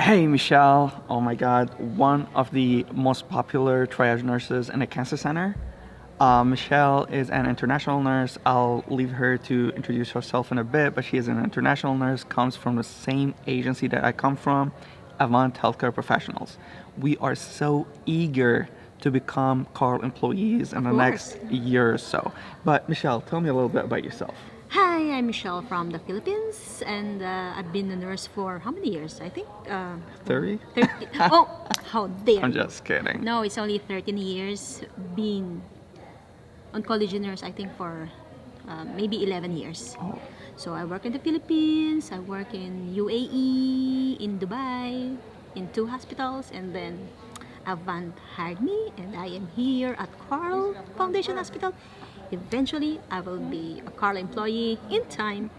Hey Michelle, oh my God, one of the most popular triage nurses in a cancer center. Michelle is an international nurse. I'll leave her to introduce herself in a bit, but she is an international nurse, comes from the same agency that I come from, Avant Healthcare Professionals. We are so eager to become Carl employees in the next year or so. But Michelle, tell me a little bit about yourself. Hi, I'm Michelle from the Philippines, and I've been a nurse for how many years? I think 30? 30. Oh, how dare I'm you. just kidding. No, it's only 13 years being oncology nurse, I think for maybe 11 years. Oh. So I work in the Philippines, I work in UAE, in Dubai, in 2 hospitals, and then Avant hired me, and I am here at Carl Foundation Hospital. Eventually, I will be a Carl employee in time.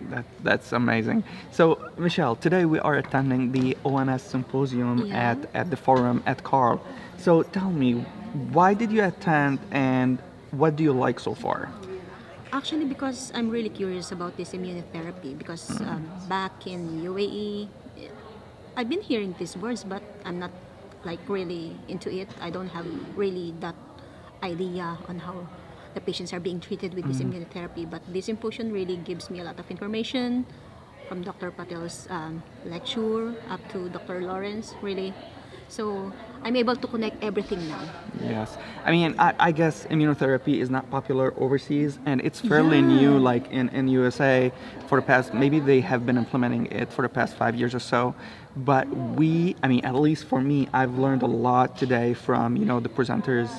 That's amazing. So, Michelle, today we are attending the ONS Symposium at the forum at Carl. So, tell me, why did you attend and what do you like so far? Actually, because I'm really curious about this immunotherapy, because back in UAE, I've been hearing these words, but I'm not like really into it. I don't have really that idea on how the patients are being treated with this immunotherapy, but this symposium really gives me a lot of information from Dr. Patel's lecture up to Dr. Lawrence, really. So I'm able to connect everything now. Yes. I mean, I guess immunotherapy is not popular overseas and it's fairly new, like in USA for the past, maybe they have been implementing it for the past 5 years or so. But at least for me, I've learned a lot today from, the presenters,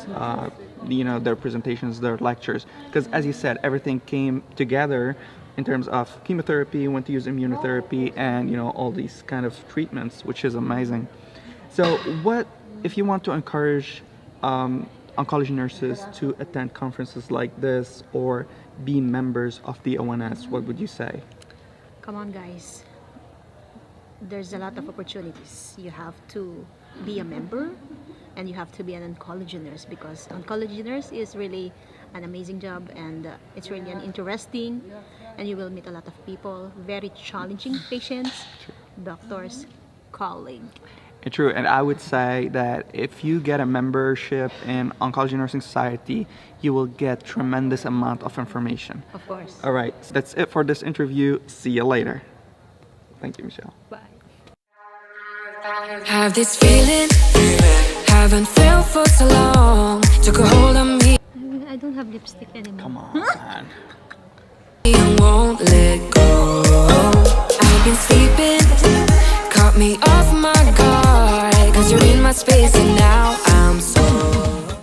their presentations, their lectures. Because as you said, everything came together in terms of chemotherapy, when to use immunotherapy, and, all these kind of treatments, which is amazing. So what, if you want to encourage oncology nurses to attend conferences like this or be members of the ONS, what would you say? Come on, guys. There's a lot of opportunities. You have to be a member and you have to be an oncology nurse, because oncology nurse is really an amazing job, and it's really an interesting, and you will meet a lot of people, very challenging patients, doctors, colleagues. True, and I would say that if you get a membership in Oncology Nursing Society, you will get tremendous amount of information. Of course. All right, so that's it for this interview. See you later. Thank you, Michelle. Bye. Have this feeling, haven't felt for so long. Took a hold on me. I don't have lipstick anymore. Come on. And won't let go. I've been sleeping, caught me off my guard, 'cause you're in my space and now